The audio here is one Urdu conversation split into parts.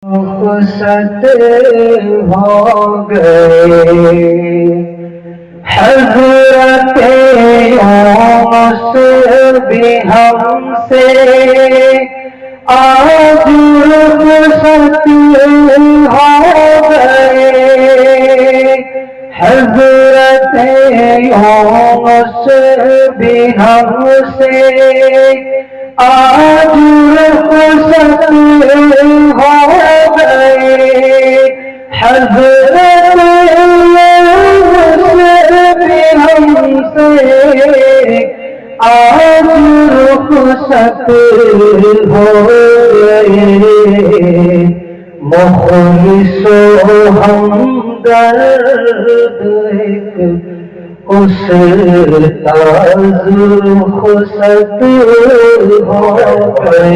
رخصت ہو گئے حضرت یونس بھی ہم سے آج رخصت ہو گئے حضرت یونس بھی ہم سے آج رخصت ہو گئے حضرت یونس بھی ہم سے آج رخصت ہو گئے مخلص و ہمدرد ایک استاذ رخصت ہو گئے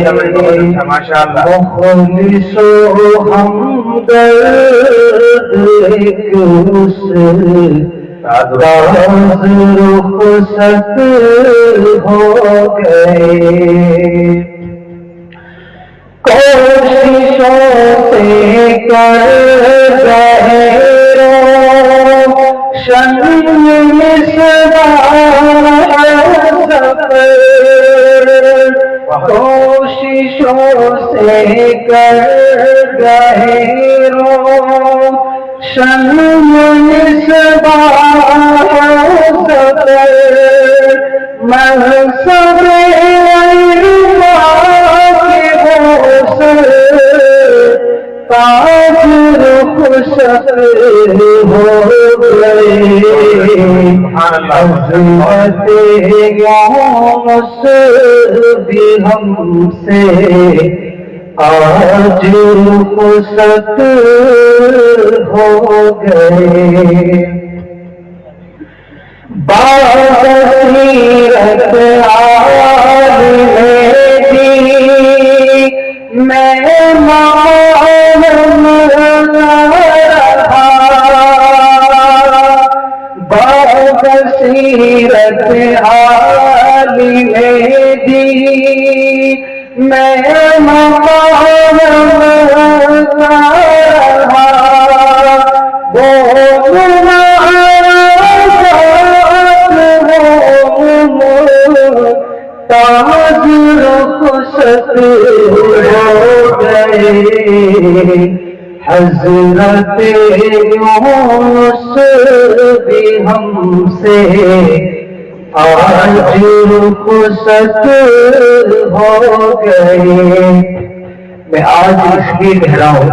مخلص و ہمدرد ایک استاذ رخصت ہو گئے کوششوں سے کر رہے روشن کوششوں سے کر رہے روشن منصب تاج رخصت ہو گئے حضرت یونس بھی ہم سے آج رخصت ہو گئے بصیرت عالم دین میں معلوم رہا بصیرت عالم دین میں معلوم رہا تاج رخصت ہو گئے حضرت یونس بھی ہم سے آج رخصت ہو گئے میں آج اس لیے کہہ رہا ہوں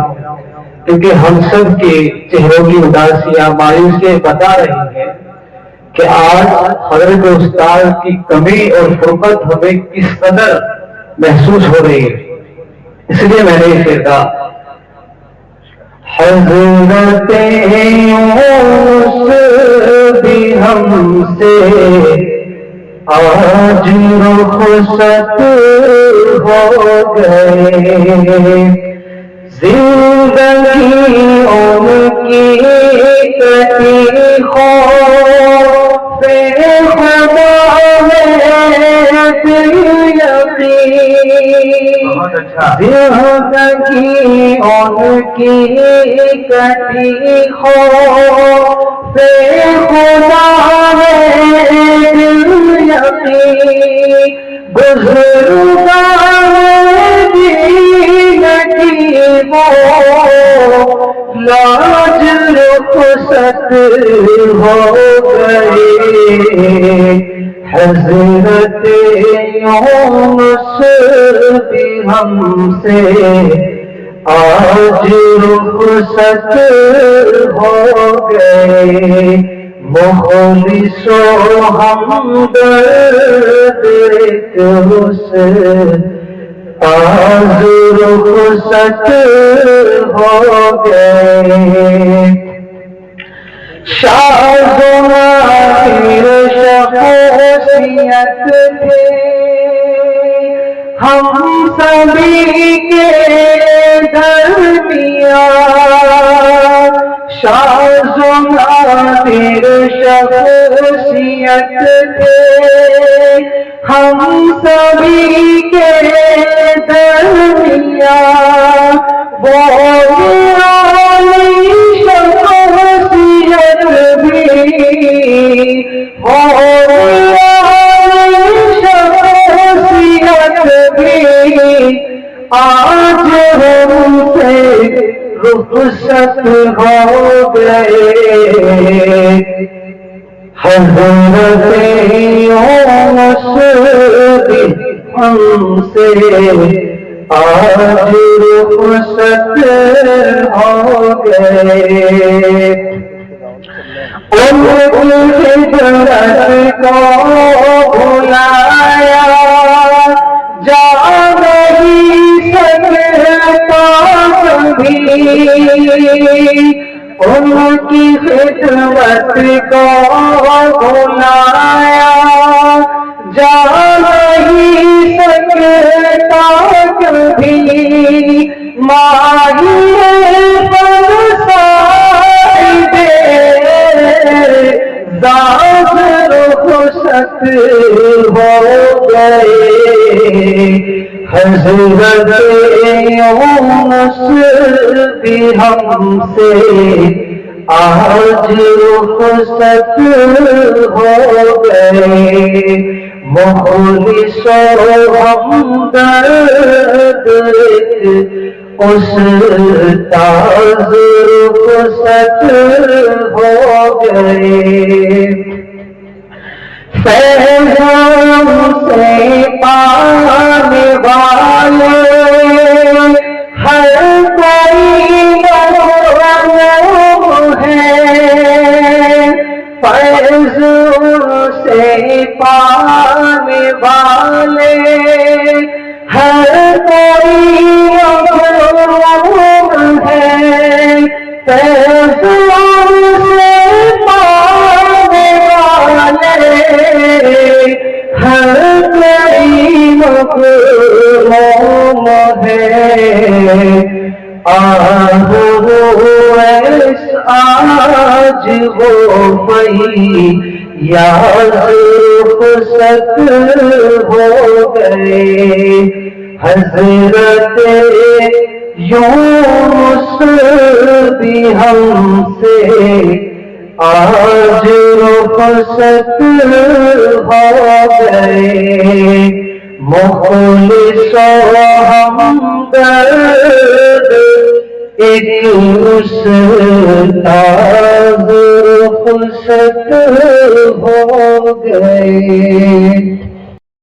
کیونکہ ہم سب کے چہروں کی اداسیاں مایوسیاں بتا رہی ہیں کہ آج حضرت استاد کی کمی اور فرقت ہمیں کس قدر محسوس ہو رہی ہے اس لیے میں نے اسے کہا حضرت یونس بھی ہم سے آج رخصت ہو گئے زندگی ان کی کٹی خوف خدا میں دل یقین زندگی ان کی کٹی خوف خدا میں دل یقین بزرگان دین کی وہ لاج رخصت ہو گئے حضرت یونس بھی ہم سے آج رخصت ہو گئے مخلص و ہمدرد ایک آج رخصت ہو گئے شاذ و نادر شخصیت تھے ہم سبھی کے درمیان شاذ و نادر شخصیت تھے ہم سبھی کے درمیان وہ رخصت ہو گئے حضرت یونس بھی ہم سے آج رخصت ہو گئے ان کی خدمت کو بلایا جا نہیں سکتا کبھی ان کی خدمت کو بلایا جا نہیں سکتا کبھی ماہی رخصت ہو گئے حضرت یونس بھی ہم سے آج رخصت ہو گئے مخلص و ہمدرد استاذ رخصت ہو گئے فیضان سے پانے والے ہر کوئی محروم ہے فیض سے پانے والے ہر کوئی محروم ہے فیض سے پانے والے ہر کوئی محروم ہے آج وہ پئی یاد رخصت ہو گئے حضرت یونس بھی ہم سے آج رخصت ہو گئے مخلص و ہمدرد ایک استاذ رخصت ہو گئے